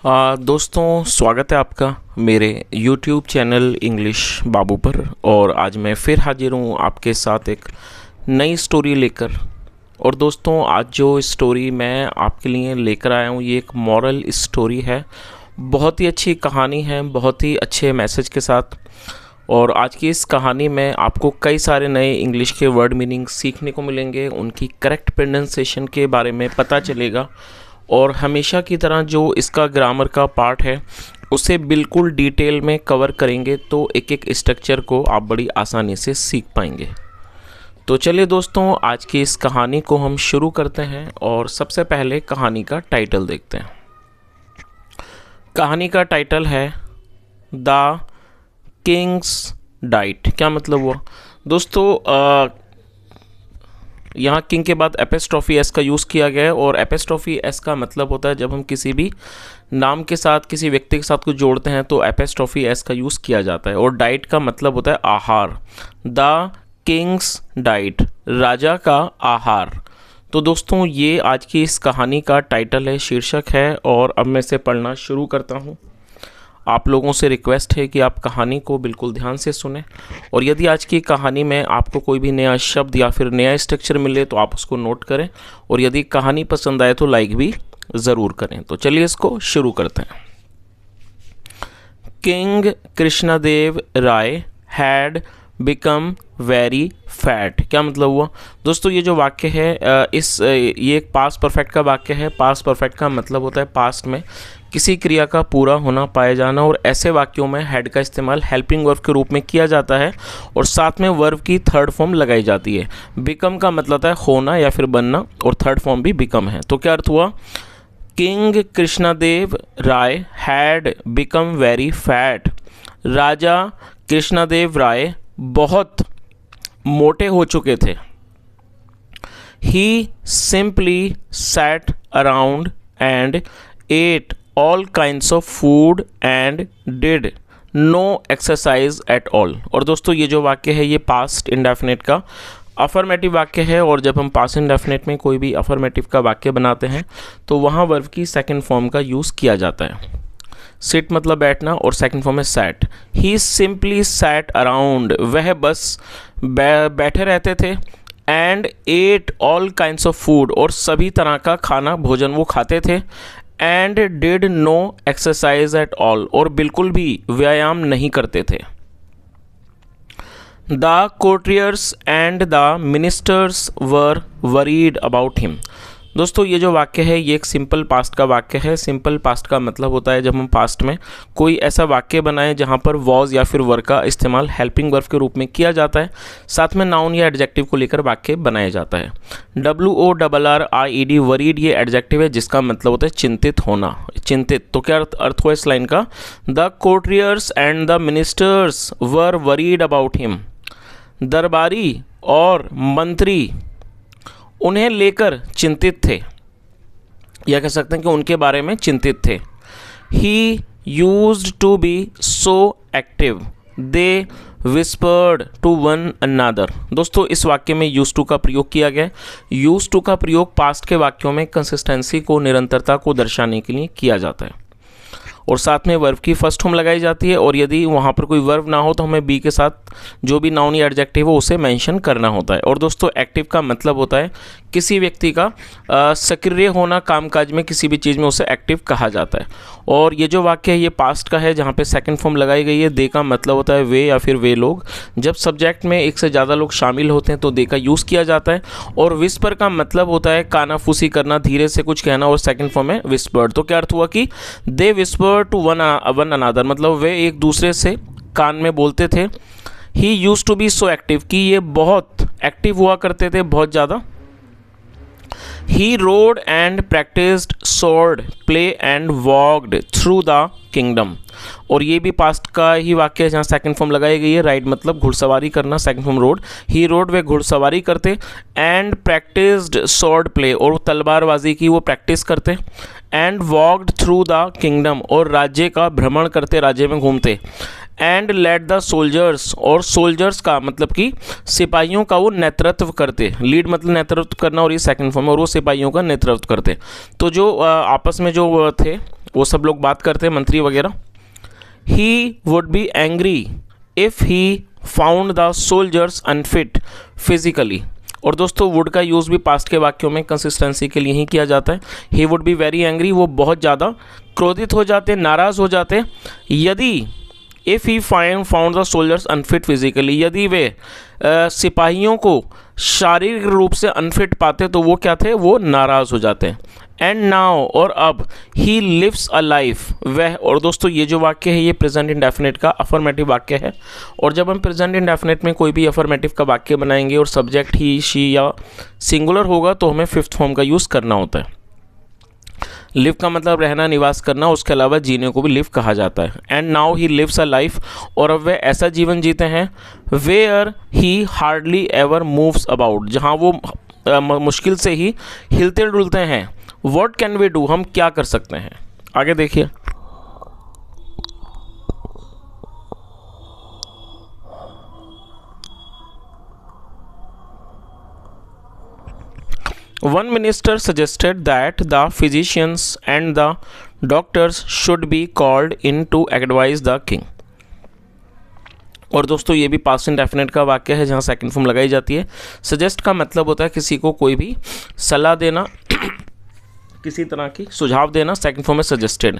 दोस्तों स्वागत है आपका मेरे YouTube चैनल इंग्लिश बाबू पर। और आज मैं फिर हाजिर हूँ आपके साथ एक नई स्टोरी लेकर। और दोस्तों आज जो स्टोरी मैं आपके लिए लेकर आया हूँ ये एक मॉरल स्टोरी है। बहुत ही अच्छी कहानी है, बहुत ही अच्छे मैसेज के साथ। और आज की इस कहानी में आपको कई सारे नए इंग्लिश के वर्ड मीनिंग सीखने को मिलेंगे, उनकी करेक्ट प्रोनाउंसिएशन के बारे में पता चलेगा। और हमेशा की तरह जो इसका ग्रामर का पार्ट है उसे बिल्कुल डिटेल में कवर करेंगे, तो एक एक स्ट्रक्चर को आप बड़ी आसानी से सीख पाएंगे। तो चलिए दोस्तों आज की इस कहानी को हम शुरू करते हैं। और सबसे पहले कहानी का टाइटल देखते हैं। कहानी का टाइटल है द किंग्स डाइट। क्या मतलब हुआ दोस्तों? यहाँ किंग के बाद एपिस्ट्रॉफी एस का यूज़ किया गया है। और एपिस्ट्रॉफी एस का मतलब होता है जब हम किसी भी नाम के साथ किसी व्यक्ति के साथ कुछ जोड़ते हैं तो एपिस्ट्रॉफी एस का यूज़ किया जाता है। और डाइट का मतलब होता है आहार। द किंग्स डाइट, राजा का आहार। तो दोस्तों ये आज की इस कहानी का टाइटल है, शीर्षक है। और अब मैं इसे पढ़ना शुरू करता हूँ। आप लोगों से रिक्वेस्ट है कि आप कहानी को बिल्कुल ध्यान से सुनें। और यदि आज की कहानी में आपको कोई भी नया शब्द या फिर नया स्ट्रक्चर मिले तो आप उसको नोट करें। और यदि कहानी पसंद आए तो लाइक भी ज़रूर करें। तो चलिए इसको शुरू करते हैं। King Krishnadeva Raya had become very fat. क्या मतलब हुआ दोस्तों? ये जो वाक्य है ये एक पास्ट परफेक्ट का वाक्य है। पास्ट परफेक्ट का मतलब होता है पास्ट में किसी क्रिया का पूरा होना, पाया जाना। और ऐसे वाक्यों में हैड का इस्तेमाल हेल्पिंग वर्ब के रूप में किया जाता है और साथ में वर्ब की थर्ड फॉर्म लगाई जाती है। बिकम का मतलब है होना या फिर बनना, और थर्ड फॉर्म भी बिकम है। तो क्या अर्थ हुआ? King Krishnadeva Raya had become very fat. राजा कृष्णदेव राय बहुत मोटे हो चुके थे। He simply sat around and ate all kinds of food and did no exercise at all। और दोस्तों ये जो वाक्य है ये पास्ट इंडेफिनिट का अफर्मेटिव वाक्य है। और जब हम पास्ट इंडेफिनिट में कोई भी अफर्मेटिव का वाक्य बनाते हैं तो वहाँ वर्ब की सेकंड फॉर्म का यूज़ किया जाता है। सिट मतलब बैठना और सेकंड फॉर्म है sat. He simply sat around, वह बस बैठे रहते थे। And ate all kinds of food, और सभी तरह का खाना भोजन वो खाते थे। And did no exercise at all, और बिल्कुल भी व्यायाम नहीं करते थे। The courtiers and the ministers were worried about him. दोस्तों ये जो वाक्य है ये एक सिंपल पास्ट का वाक्य है। सिंपल पास्ट का मतलब होता है जब हम पास्ट में कोई ऐसा वाक्य बनाएं जहां पर वॉज या फिर वर का इस्तेमाल हेल्पिंग वर्ब के रूप में किया जाता है, साथ में नाउन या एडजेक्टिव को लेकर वाक्य बनाया जाता है। WORRIED वरीड ये एडजेक्टिव है जिसका मतलब होता है चिंतित होना, चिंतित। तो क्या अर्थ हुआ इस लाइन का? The courtiers and the ministers were worried about him. दरबारी और मंत्री उन्हें लेकर चिंतित थे, या कह सकते हैं कि उनके बारे में चिंतित थे। He used to be so active, they whispered to one another। दोस्तों इस वाक्य में used to का प्रयोग किया गया। used to का प्रयोग पास्ट के वाक्यों में कंसिस्टेंसी को, निरंतरता को दर्शाने के लिए किया जाता है। और साथ में वर्ब की फर्स्ट फॉर्म लगाई जाती है। और यदि वहाँ पर कोई वर्ब ना हो तो हमें बी के साथ जो भी नाउन या एडजेक्टिव हो उसे मेंशन करना होता है। और दोस्तों एक्टिव का मतलब होता है किसी व्यक्ति का सक्रिय होना, कामकाज में किसी भी चीज़ में उसे एक्टिव कहा जाता है। और ये जो वाक्य है ये पास्ट का है जहाँ पे सेकंड फॉर्म लगाई गई है। दे का मतलब होता है वे या फिर वे लोग। जब सब्जेक्ट में एक से ज़्यादा लोग शामिल होते हैं तो दे का यूज़ किया जाता है। और विस्पर का मतलब होता है कानाफूसी करना, धीरे से कुछ कहना, और सेकंड फॉर्म है विस्पर्ड। तो क्या अर्थ हुआ कि they whisper to one another, मतलब वे एक दूसरे से कान में बोलते थे। He used to be so active, कि ये बहुत एक्टिव हुआ करते थे, बहुत ज़्यादा। He rode and practised sword play and walked through the kingdom. और ये भी पास्ट का ही वाक्य है जहाँ सेकंड फॉर्म लगाई गई है। राइड मतलब घुड़सवारी करना, सेकंड फॉर्म रोड। ही रोड, वे घुड़सवारी करते। एंड प्रैक्टिस्ड स्वॉर्ड प्ले, और तलवारबाजी की वो प्रैक्टिस करते। And walked through the kingdom, और राज्य का भ्रमण करते, राज्य में घूमते। एंड लेड द सोल्जर्स, और सोल्जर्स का मतलब कि सिपाहियों का वो नेतृत्व करते। लीड मतलब नेतृत्व करना, और ये सेकंड फॉर्म है, और वो सिपाहियों का नेतृत्व करते। तो जो आपस में जो थे वो सब लोग बात करते हैं, मंत्री वगैरह। He would be angry if he found the soldiers unfit physically. और दोस्तों वुड का यूज़ भी पास्ट के वाक्यों में कंसिस्टेंसी के लिए ही किया जाता है। He would be very angry, वो बहुत ज़्यादा क्रोधित हो जाते, नाराज़ हो जाते, यदि if he found the soldiers unfit physically, यदि वे सिपाहियों को शारीरिक रूप से अनफिट पाते तो वो क्या थे, वो नाराज़ हो जाते हैं। एंड नाउ, और अब, ही लिव्स अ लाइफ, वह। और दोस्तों ये जो वाक्य है ये प्रेजेंट इंडेफिनिट का अफर्मेटिव वाक्य है। और जब हम प्रेजेंट इंडेफिनिट में कोई भी अफर्मेटिव का वाक्य बनाएंगे और सब्जेक्ट ही, शी या सिंगुलर होगा तो हमें फिफ्थ फॉर्म का यूज़ करना होता है। लिव का मतलब रहना, निवास करना, उसके अलावा जीने को भी लिव कहा जाता है। And now he lives a life, और अब वे ऐसा जीवन जीते हैं, where he hardly ever moves about, जहाँ वो मुश्किल से ही हिलते डुलते हैं। व्हाट कैन वी डू, हम क्या कर सकते हैं। आगे देखिए, one minister suggested that the physicians and the doctors should be called in to advise the king। और दोस्तों ये भी पास्ट इंडेफिनिट का वाक्य है जहाँ सेकंड फॉर्म लगाई जाती है। सजेस्ट का मतलब होता है किसी को कोई भी सलाह देना, किसी तरह की सुझाव देना। सेकंड फॉर्म में सजेस्टेड।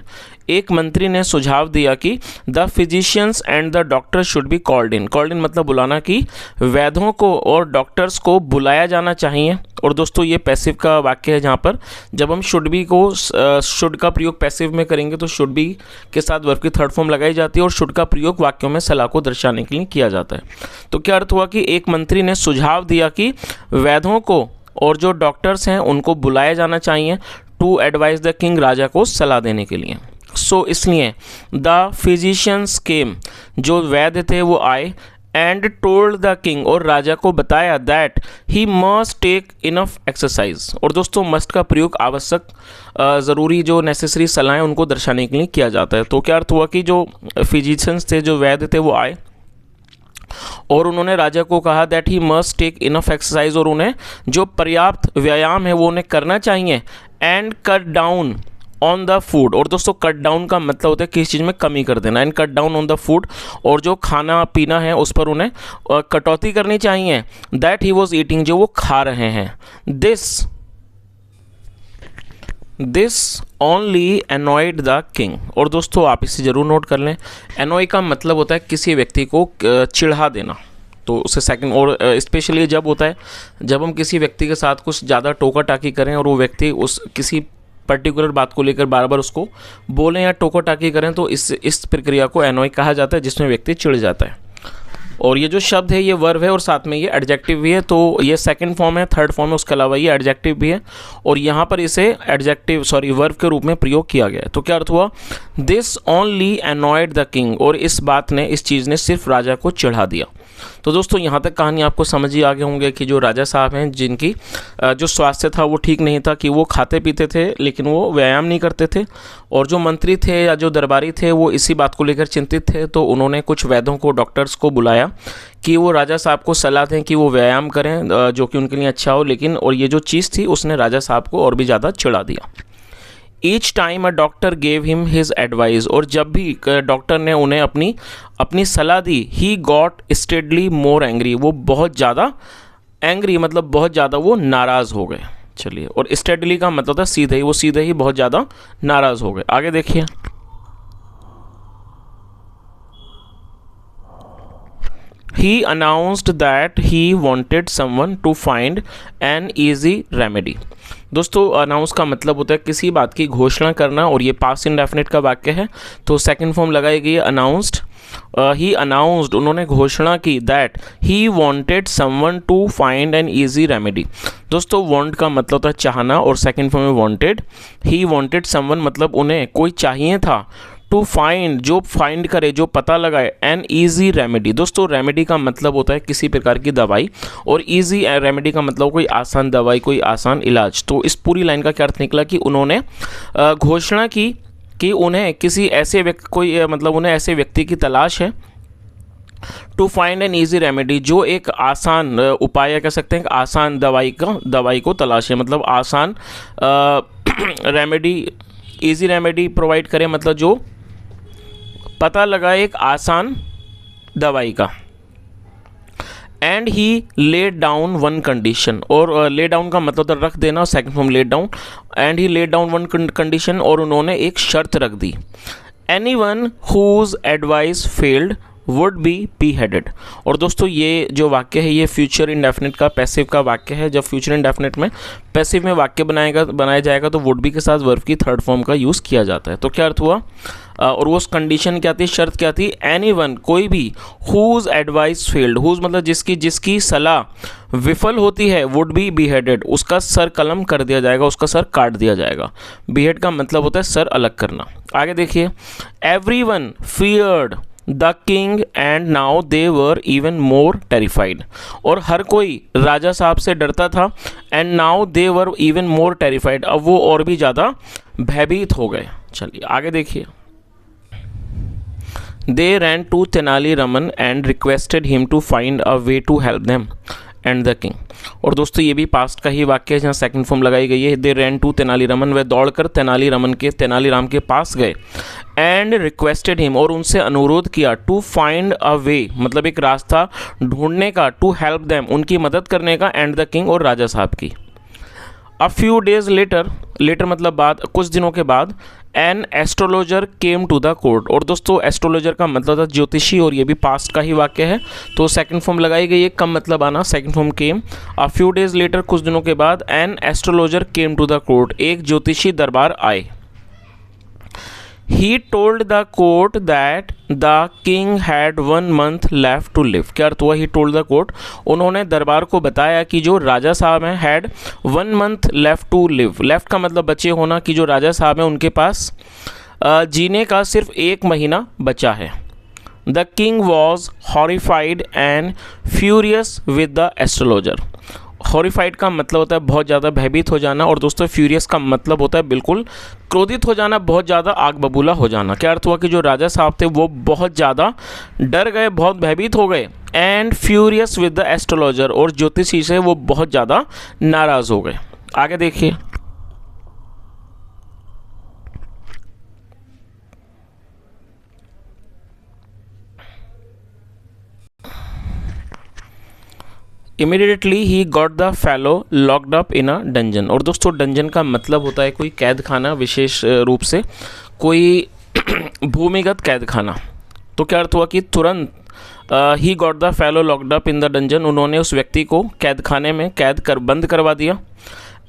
एक मंत्री ने सुझाव दिया कि the physicians and the doctors should be called in. Called in मतलब बुलाना, कि वैद्यों को और डॉक्टर्स को बुलाया जाना चाहिए। और दोस्तों ये पैसिव का वाक्य है जहाँ पर जब हम शुड बी को शुड का प्रयोग पैसिव में करेंगे तो शुड बी के साथ वर्ब की थर्ड फॉर्म लगाई जाती है और शुड का प्रयोग वाक्यों में सलाह को दर्शाने के लिए किया जाता है। तो क्या अर्थ हुआ कि एक मंत्री ने सुझाव दिया कि वैद्यों को और जो डॉक्टर्स हैं उनको बुलाया जाना चाहिए टू एडवाइज द किंग, राजा को सलाह देने के लिए। सो इसलिए द फिजिशियंस केम, जो वैद्य थे वो आए, एंड टोल्ड द किंग, और राजा को बताया, that he must take enough exercise. और दोस्तों मस्ट का प्रयोग आवश्यक, ज़रूरी, जो नेसेसरी सलाहें उनको दर्शाने के लिए किया जाता है। तो क्या अर्थ हुआ कि जो फिजिशियंस थे, जो वैद्य थे, वो आए और उन्होंने राजा को कहा that he must take enough exercise, और उन्हें जो पर्याप्त व्यायाम है वो उन्हें करना चाहिए। And cut down on the food, और दोस्तों कट डाउन का मतलब होता है किसी चीज़ में कमी कर देना। And cut down on the food, और जो खाना पीना है उस पर उन्हें कटौती करनी चाहिए। दैट ही वॉज ईटिंग, जो वो खा रहे हैं। This only annoyed the king. और दोस्तों आप इसे ज़रूर नोट कर लें, एनॉय का मतलब होता है किसी व्यक्ति को चिढ़ा देना। तो उसे सेकंड, और स्पेशली जब होता है जब हम किसी व्यक्ति के साथ कुछ ज़्यादा टोका टाकी करें और वो व्यक्ति उस किसी पर्टिकुलर बात को लेकर बार बार उसको बोलें या टोका टाकी करें, तो इस प्रक्रिया को एनॉय कहा जाता है, जिसमें व्यक्ति चिढ़ जाता है। और ये जो शब्द है ये वर्ब है और साथ में ये एडजेक्टिव भी है। तो ये सेकंड फॉर्म है, थर्ड फॉर्म है, उसके अलावा ये एडजेक्टिव भी है और यहाँ पर इसे वर्ब के रूप में प्रयोग किया गया है। तो क्या अर्थ हुआ, this only annoyed the king, और इस चीज़ ने सिर्फ राजा को चिढ़ा दिया। तो दोस्तों यहाँ तक कहानी आपको समझ ही आ गए होंगे कि जो राजा साहब हैं जिनकी जो स्वास्थ्य था वो ठीक नहीं था, कि वो खाते पीते थे लेकिन वो व्यायाम नहीं करते थे, और जो मंत्री थे या जो दरबारी थे वो इसी बात को लेकर चिंतित थे। तो उन्होंने कुछ वैद्यों को, डॉक्टर्स को बुलाया कि वो राजा साहब को सलाह दें कि वो व्यायाम करें जो कि उनके लिए अच्छा हो। लेकिन और ये जो चीज़ थी उसने राजा साहब को और भी ज़्यादा चिढ़ा दिया। Each time a doctor gave him his advice, और जब भी डॉक्टर ने उन्हें अपनी सलाह दी, he got steadily more angry, वो बहुत ज़्यादा एंग्री मतलब बहुत ज़्यादा वो नाराज़ हो गए। चलिए, और स्टेडली का मतलब था सीधे ही, वो सीधे ही बहुत ज़्यादा नाराज़ हो गए। आगे देखिए, He announced that he wanted someone to find an easy remedy। दोस्तों अनाउंस का मतलब होता है किसी बात की घोषणा करना, और ये पास्ट इंडेफिनिट का वाक्य है तो सेकंड फॉर्म लगाई गई है अनाउंस्ड। ही अनाउंस्ड, उन्होंने घोषणा की, that he wanted someone to find an easy remedy. दोस्तों वांट का मतलब होता है चाहना और सेकंड फॉर्म में वांटेड। ही वांटेड समवन मतलब उन्हें कोई चाहिए था, टू फाइंड जो फाइंड करे, जो पता लगाए, एन ईजी रेमेडी। दोस्तों रेमेडी का मतलब होता है किसी प्रकार की दवाई, और ईजी रेमेडी का मतलब कोई आसान दवाई, कोई आसान इलाज। तो इस पूरी लाइन का क्या अर्थ निकला कि उन्होंने घोषणा की कि उन्हें किसी ऐसे उन्हें ऐसे व्यक्ति की तलाश है, to find an easy remedy, जो एक आसान उपाय या कह सकते हैं आसान दवाई को तलाश है, मतलब आसान रेमेडी इजी रेमेडी प्रोवाइड करे, मतलब जो पता लगा एक आसान दवाई का। And he laid down one condition, और ले डाउन का मतलब तो रख देना, second form laid down. And he laid down one condition, और उन्होंने एक शर्त रख दी। Anyone whose advice failed would be beheaded। और दोस्तों ये जो वाक्य है ये फ्यूचर इंडेफिनिट का पैसिव का वाक्य है। जब फ्यूचर इंडेफिनिट में पैसिव में वाक्य बनाया जाएगा तो वुड बी के साथ वर्ब की थर्ड फॉर्म का यूज़ किया जाता है। तो क्या अर्थ हुआ, और वो कंडीशन क्या थी, शर्त क्या थी, एनीवन कोई भी, हुज एडवाइस फेल्ड, हुज मतलब जिसकी सलाह विफल होती है, वुड बी beheaded, उसका सर कलम कर दिया जाएगा, उसका सर काट दिया जाएगा। behead का मतलब होता है सर अलग करना। आगे देखिए, everyone feared the king and now they were even more terrified, और हर कोई राजा साहब से डरता था, and now they were even more terrified, अब वो और भी ज़्यादा भयभीत हो गए। चलिए आगे देखिए, they ran to Tenali Raman and requested him to find a way to help them and the king. और दोस्तों ये भी पास्ट का ही वाक्य है जहाँ सेकंड फॉर्म लगाई गई है। दे रैन टू तेनाली रमन, वे दौड़कर तेनालीराम के पास गए। एंड रिक्वेस्टेड हिम, और उनसे अनुरोध किया, टू फाइंड अ वे मतलब एक रास्ता ढूंढने का, टू हेल्प देम उनकी मदद करने का, एंड द किंग और राजा साहब की। A few days later, later मतलब बाद, कुछ दिनों के बाद, an astrologer came to the court. और दोस्तों एस्ट्रोलॉजर का मतलब था ज्योतिषी, और ये भी पास्ट का ही वाक्य है, तो सेकंड फॉर्म लगाई गई है, कम मतलब आना, second form came. A few days later कुछ दिनों के बाद, an astrologer came to the court, एक ज्योतिषी दरबार आए। He told the court that the king had 1 month left to live। क्या अर्थ हुआ, he told the court, उन्होंने दरबार को बताया कि जो राजा साहब हैं had 1 month left to live, left का मतलब बचे होना, कि जो राजा साहब हैं उनके पास जीने का सिर्फ 1 महीना बचा है। The king was horrified and furious with the astrologer। Horrified का मतलब होता है बहुत ज़्यादा भयभीत हो जाना, और दोस्तों फ्यूरियस का मतलब होता है बिल्कुल क्रोधित हो जाना, बहुत ज़्यादा आग बबूला हो जाना। क्या अर्थ हुआ कि जो राजा साहब थे वो बहुत ज़्यादा डर गए, बहुत भयभीत हो गए। And furious with the astrologer, और ज्योतिषी से वो बहुत ज़्यादा नाराज़ हो गए। आगे देखिए, immediately he got the fellow locked up in a dungeon. और दोस्तों डंजन का मतलब होता है कोई कैद खाना, विशेष रूप से कोई भूमिगत कैद खाना। तो क्या अर्थ हुआ कि तुरंत he got the fellow locked up in the dungeon, उन्होंने उस व्यक्ति को कैद खाने में बंद करवा दिया।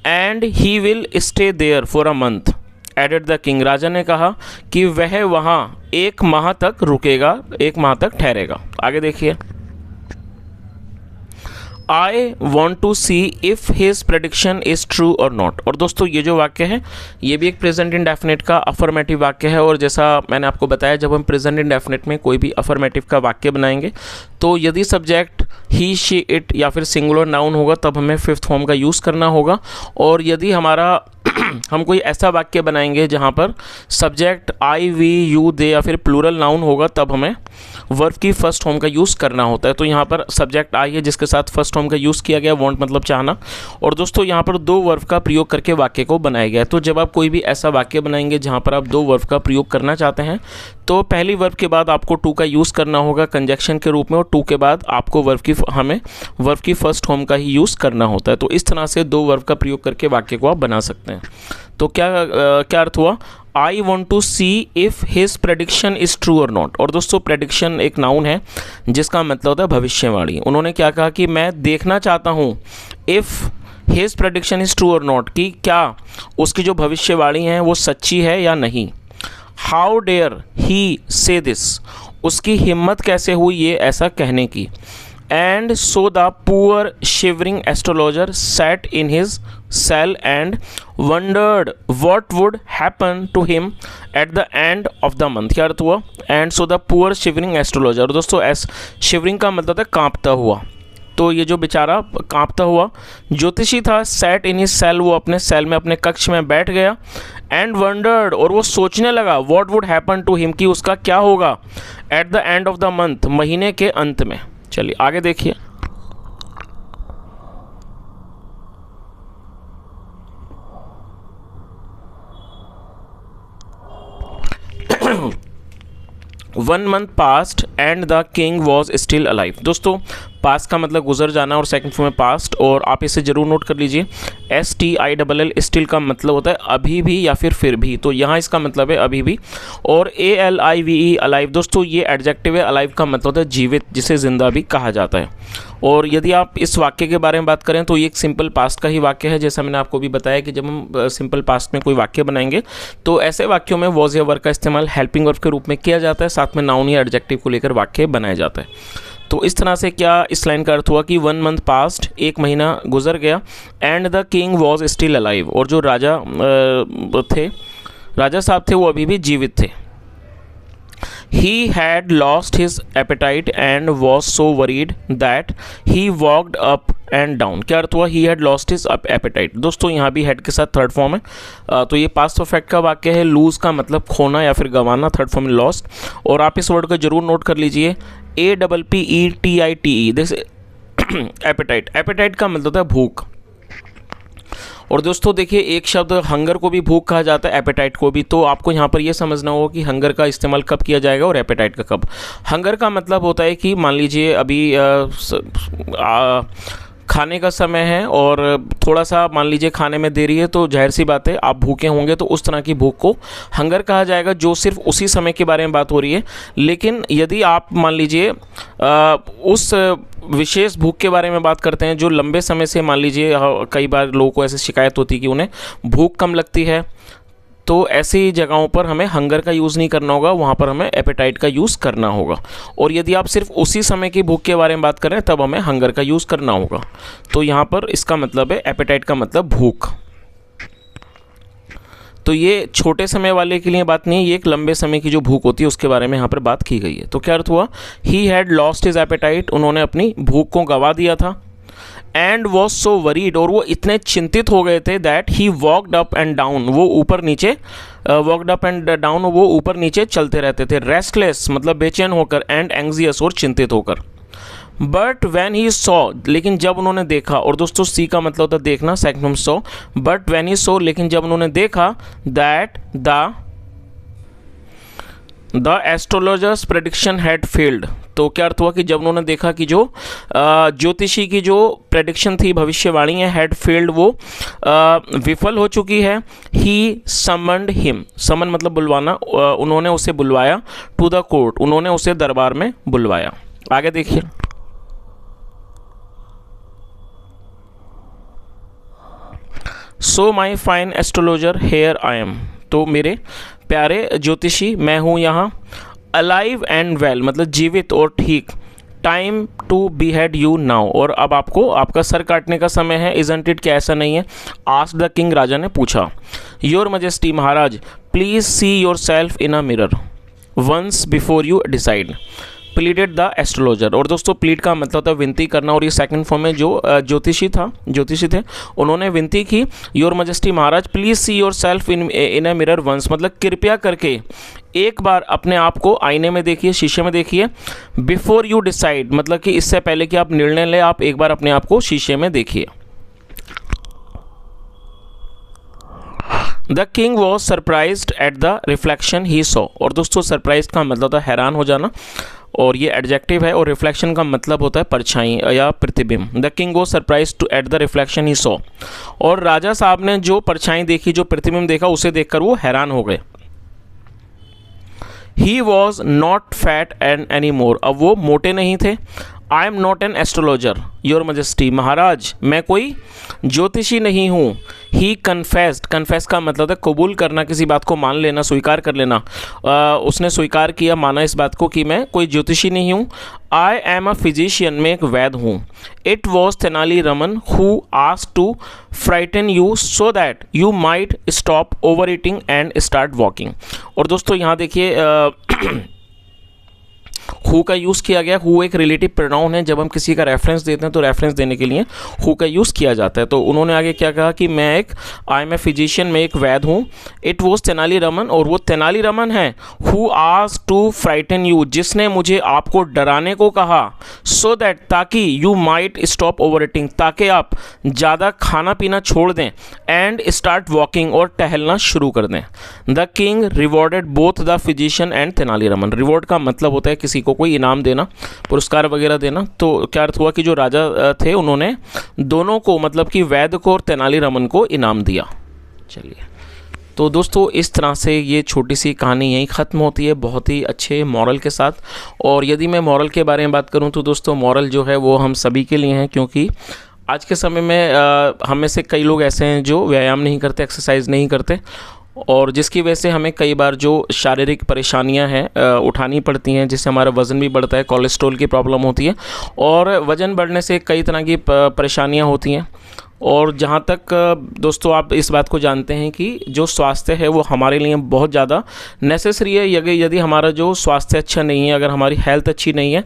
And he will stay there for a month added the king, राजा ने कहा कि वह वहाँ 1 माह तक रुकेगा, 1 माह तक ठहरेगा। आगे देखिए, I want to see if his prediction is true or not। और दोस्तों ये जो वाक्य है ये भी एक प्रेजेंट इंडेफिनिट का अफर्मेटिव वाक्य है, और जैसा मैंने आपको बताया जब हम प्रेजेंट इंडेफिनिट में कोई भी अफर्मेटिव का वाक्य बनाएंगे तो यदि सब्जेक्ट ही शी इट या फिर सिंगुलर नाउन होगा तब हमें 5th फॉर्म का यूज़ करना होगा, और यदि हमारा हम कोई ऐसा वाक्य बनाएंगे जहाँ पर subject I we you they या फिर प्लूरल नाउन होगा तब हमें वर्ब की फर्स्ट फॉर्म का यूज़ करना होता है। तो यहाँ पर सब्जेक्ट आई है जिसके साथ फर्स्ट फॉर्म का यूज़ किया गया, वांट मतलब चाहना, और दोस्तों यहाँ पर 2 वर्ब का प्रयोग करके वाक्य को बनाया गया है। तो जब आप कोई भी ऐसा वाक्य बनाएंगे जहाँ पर आप 2 वर्ब का प्रयोग करना चाहते हैं तो पहली वर्ब के बाद आपको टू का यूज़ करना होगा कंजक्शन के रूप में, और टू के बाद आपको हमें वर्ब की फर्स्ट फॉर्म का ही यूज़ करना होता है। तो इस तरह से 2 वर्ब का प्रयोग करके वाक्य को आप बना सकते हैं। तो क्या अर्थ हुआ, I want to see if his prediction is true और नॉट। और दोस्तों प्रेडिक्शन एक नाउन है जिसका मतलब होता है भविष्यवाणी। उन्होंने क्या कहा कि मैं देखना चाहता हूँ if his prediction is true और नॉट, कि क्या उसकी जो भविष्यवाणी है वो सच्ची है या नहीं। हाउ डेयर ही से दिस, उसकी हिम्मत कैसे हुई ये ऐसा कहने की। And so the poor shivering astrologer sat in his cell and wondered what would happen to him at the end of the month. क्या अर्थ हुआ, and so the poor shivering astrologer. दोस्तों शिवरिंग का मतलब है कांपता हुआ, तो ये जो बेचारा कांपता हुआ ज्योतिषी था, सैट इन हिज सेल, वो अपने सेल में अपने कक्ष में बैठ गया। एंड वंडर्ड, और वो सोचने लगा, what would happen to him, कि उसका क्या होगा at the end of the month, महीने के अंत में। चलिए आगे देखिए, 1 month passed and the king was still alive। दोस्तों पास्ट का मतलब गुजर जाना और सेकंड फॉर्म में पास्ट, और आप इसे जरूर नोट कर लीजिए। STILL स्टिल का मतलब होता है अभी भी या फिर भी, तो यहाँ इसका मतलब है अभी भी। और ALIVE अलाइव, दोस्तों ये एडजेक्टिव है। अलाइव का मतलब होता है जीवित, जिसे जिंदा भी कहा जाता है। और यदि आप इस वाक्य के बारे में बात करें तो ये एक सिंपल पास्ट का ही वाक्य है। जैसा मैंने आपको भी बताया कि जब हम सिंपल पास्ट में कोई वाक्य बनाएंगे तो ऐसे वाक्यों में वॉज या वर का इस्तेमाल हेल्पिंग वर्ब के रूप में किया जाता है, साथ में नाउन या एडजेक्टिव को लेकर वाक्य बनाया जाता है। तो इस तरह से क्या इस लाइन का अर्थ हुआ कि 1 month पास्ट, एक महीना गुजर गया, and the king was still alive, और जो राजा साहब थे वो अभी भी जीवित थे। He had lost his appetite and was so worried that he walked up and down। क्या अर्थ हुआ? He had lost his appetite। दोस्तों यहाँ भी had के साथ थर्ड फॉर्म है, तो ये पास्ट परफेक्ट का वाक्य है। लूज का मतलब खोना या फिर गंवाना, थर्ड फॉर्म में लॉस्ट। और आप इस वर्ड को जरूर नोट कर लीजिए, APPETITE, जैसे एपेटाइट। एपेटाइट का मतलब होता है भूख। और दोस्तों देखिए, एक शब्द हंगर को भी भूख कहा जाता है, एपेटाइट को भी। तो आपको यहाँ पर यह समझना होगा कि हंगर का इस्तेमाल कब किया जाएगा और एपेटाइट का कब। हंगर का मतलब होता है कि मान लीजिए अभी खाने का समय है और थोड़ा सा मान लीजिए खाने में देरी है, तो जाहिर सी बात है आप भूखे होंगे, तो उस तरह की भूख को हंगर कहा जाएगा, जो सिर्फ उसी समय के बारे में बात हो रही है। लेकिन यदि आप मान लीजिए उस विशेष भूख के बारे में बात करते हैं जो लंबे समय से, मान लीजिए कई बार लोगों को ऐसी शिकायत होती है कि उन्हें भूख कम लगती है, तो ऐसी जगहों पर हमें हंगर का यूज़ नहीं करना होगा, वहाँ पर हमें एपेटाइट का यूज़ करना होगा। और यदि आप सिर्फ उसी समय की भूख के बारे में बात करें तब हमें हंगर का यूज़ करना होगा। तो यहाँ पर इसका मतलब है एपेटाइट का मतलब भूख। तो ये छोटे समय वाले के लिए बात नहीं है, ये एक लंबे समय की जो भूख होती है उसके बारे में यहाँ पर बात की गई है। तो क्या अर्थ हुआ? He had lost his appetite, उन्होंने अपनी भूख को गंवा दिया था। एंड वॉज सो वरीड, और वो इतने चिंतित हो गए थे, that he walked up and down, वो ऊपर नीचे वॉकड अप एंड डाउन, वो ऊपर नीचे चलते रहते थे। रेस्टलेस मतलब बेचैन होकर, एंड एंग्जियस और चिंतित होकर। बट वैन ही सॉ, लेकिन जब उन्होंने देखा, और दोस्तों सी का मतलब होता है देखना, second form saw. But when he saw, लेकिन जब उन्होंने देखा, that the astrologers prediction had failed, तो क्या अर्थ हुआ कि जब उन्होंने देखा कि जो ज्योतिषी की जो प्रेडिक्शन थी, भविष्यवाणी है, हैड फेल्ड, वो विफल हो चुकी है। ही समन्ड हिम, समन मतलब बुलवाना, उन्होंने उसे बुलवाया। टू द कोर्ट, उन्होंने उसे दरबार में बुलवाया। आगे देखिए, so my fine astrologer here I am, तो मेरे प्यारे ज्योतिषी मैं हूँ यहाँ। अलाइव एंड वेल मतलब जीवित और ठीक। टाइम टू बीहेड यू नाउ, और अब आपको आपका सर काटने का समय है। इजंट इट, क्या ऐसा नहीं है? आस्क्ड द किंग, राजा ने पूछा। योर मजेस्टी, महाराज, please see yourself in a mirror once before you decide, pleaded the astrologer. और दोस्तों प्लीड का मतलब होता है विनती करना, और ये सेकंड फॉर्म में जो ज्योतिषी थे उन्होंने विनती की। योर मजेस्टी महाराज, please see yourself in a mirror once, मतलब कृपया करके एक बार अपने आप को आईने में देखिए, शीशे में देखिए। बिफोर यू डिसाइड मतलब कि इससे पहले कि आप निर्णय लें, आप एक बार अपने आप को शीशे में देखिए। The king was surprised eight the reflection he saw, और दोस्तों सरप्राइज का मतलब होता है हैरान हो जाना, और ये एडजेक्टिव है। और रिफ्लेक्शन का मतलब होता है परछाई या प्रतिबिंब। The king was surprised to at the reflection he saw, और राजा साहब ने जो परछाई देखी, जो प्रतिबिंब देखा, उसे देखकर वो हैरान हो गए। He was not fat and any more, अब वो मोटे नहीं थे। I am not an astrologer your majesty, महाराज मैं कोई ज्योतिषी नहीं हूँ। ही कन्फेस्ड, कन्फेस का मतलब है कबूल करना, किसी बात को मान लेना, स्वीकार कर लेना। उसने स्वीकार किया, माना इस बात को कि मैं कोई ज्योतिषी नहीं हूँ। आई एम अ फिजिशियन, मैं एक वैद्य हूँ। It was Tenali Raman who asked to frighten you so that you might stop overeating and start walking. और दोस्तों यहाँ देखिए हु का यूज़ किया गया। हु एक रिलेटिव प्रोनाउन है, जब हम किसी का रेफरेंस देते हैं तो रेफरेंस देने के लिए हु का यूज़ किया जाता है। तो उन्होंने आगे क्या कहा कि आई एम ए फिजिशियन, मैं एक वैद हूँ। इट वॉज तेनालीरामन, और वो तेनालीरामन है। Who asked to frighten you, जिसने मुझे आपको डराने को कहा। सो दैट, ताकि you might stop overeating, ताकि आप ज़्यादा खाना पीना छोड़ दें। एंड स्टार्ट वॉकिंग, और टहलना शुरू कर दें। The king rewarded both the physician and Tenali Raman. Reward का मतलब होता है किसी को कोई इनाम देना, पुरस्कार वगैरह देना। तो क्या अर्थ हुआ कि जो राजा थे उन्होंने दोनों को, मतलब कि वैद्य को और तेनालीरामन को इनाम दिया। चलिए, तो दोस्तों इस तरह से ये छोटी सी कहानी यहीं ख़त्म होती है, बहुत ही अच्छे मॉरल के साथ। और यदि मैं मॉरल के बारे में बात करूं तो दोस्तों मॉरल जो है वो हम सभी के लिए है, क्योंकि आज के समय में हम में से कई लोग ऐसे हैं जो व्यायाम नहीं करते, एक्सरसाइज नहीं करते, और जिसकी वजह से हमें कई बार जो शारीरिक परेशानियां हैं उठानी पड़ती हैं, जिससे हमारा वज़न भी बढ़ता है, कोलेस्ट्रॉल की प्रॉब्लम होती है, और वज़न बढ़ने से कई तरह की परेशानियां होती हैं। और जहाँ तक दोस्तों आप इस बात को जानते हैं कि जो स्वास्थ्य है वो हमारे लिए बहुत ज़्यादा नेसेसरी है। यदि हमारा जो स्वास्थ्य अच्छा नहीं है, अगर हमारी हेल्थ अच्छी नहीं है,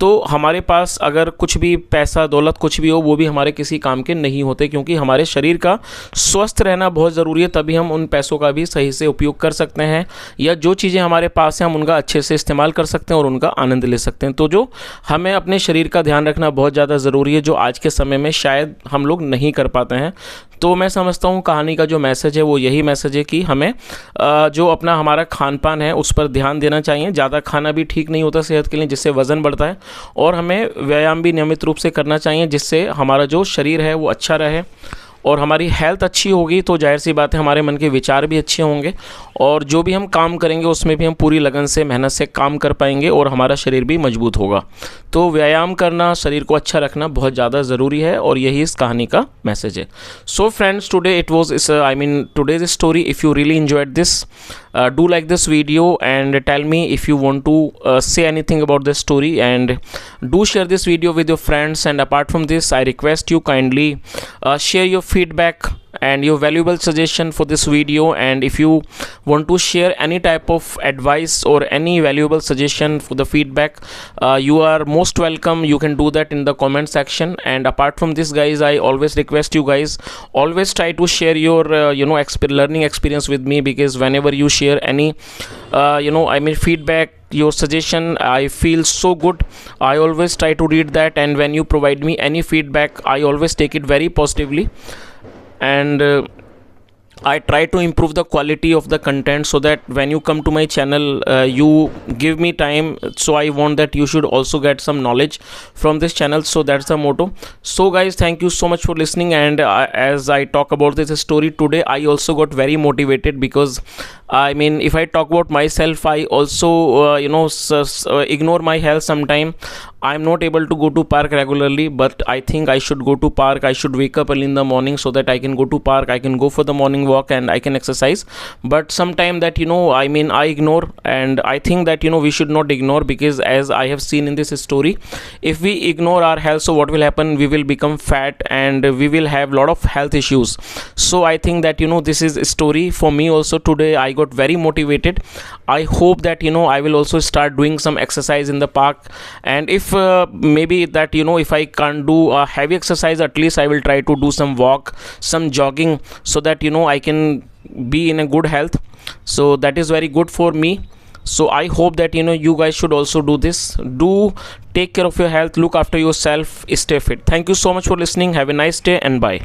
तो हमारे पास अगर कुछ भी पैसा दौलत कुछ भी हो वो भी हमारे किसी काम के नहीं होते, क्योंकि हमारे शरीर का स्वस्थ रहना बहुत ज़रूरी है। तभी हम उन पैसों का भी सही से उपयोग कर सकते हैं, या जो चीज़ें हमारे पास हैं हम उनका अच्छे से इस्तेमाल कर सकते हैं और उनका आनंद ले सकते हैं। तो जो हमें अपने शरीर का ध्यान रखना बहुत ज़्यादा ज़रूरी है, जो आज के समय में शायद हम लोग नहीं कर पाते हैं। तो मैं समझता हूँ कहानी का जो मैसेज है वो यही मैसेज है कि हमें जो अपना हमारा खान पान है उस पर ध्यान देना चाहिए। ज़्यादा खाना भी ठीक नहीं होता सेहत के लिए, जिससे वज़न बढ़ता है, और हमें व्यायाम भी नियमित रूप से करना चाहिए, जिससे हमारा जो शरीर है वो अच्छा रहे। और हमारी हेल्थ अच्छी होगी तो जाहिर सी बात है हमारे मन के विचार भी अच्छे होंगे, और जो भी हम काम करेंगे उसमें भी हम पूरी लगन से मेहनत से काम कर पाएंगे, और हमारा शरीर भी मजबूत होगा। तो व्यायाम करना, शरीर को अच्छा रखना बहुत ज़्यादा ज़रूरी है, और यही इस कहानी का मैसेज है। So friends, today it was today's story. If you really enjoyed this, do like this video and tell me if you want to say anything about this story, and do share this video with your friends. And apart from this, I request you kindly share your feedback and your valuable suggestion for this video. And if you want to share any type of advice or any valuable suggestion for the feedback, you are most welcome. You can do that in the comment section. And apart from this guys, I always request you guys always try to share your learning experience with me, because whenever you share any feedback, your suggestion, I feel so good. I always try to read that, and when you provide me any feedback, I always take it very positively. And I try to improve the quality of the content, so that when you come to my channel, you give me time. So I want that you should also get some knowledge from this channel. So that's the motto. So guys, thank you so much for listening. And as I talk about this story today, I also got very motivated, because if I talk about myself, I also ignore my health sometime. I'm not able to go to park regularly, but I think I should go to park. I should wake up early in the morning so that I can go to park. I can go for the morning walk and I can exercise. But sometime that I ignore, and I think that we should not ignore, because as I have seen in this story, if we ignore our health, so what will happen? We will become fat and we will have a lot of health issues. So I think that this is a story for me also. Today I got very motivated. I hope that I will also start doing some exercise in the park. And if maybe that if I can't do a heavy exercise, at least I will try to do some walk, some jogging, so that I can be in a good health. So that is very good for me. So I hope that you guys should also do this. Do take care of your health, look after yourself, stay fit. Thank you so much for listening. Have a nice day and bye.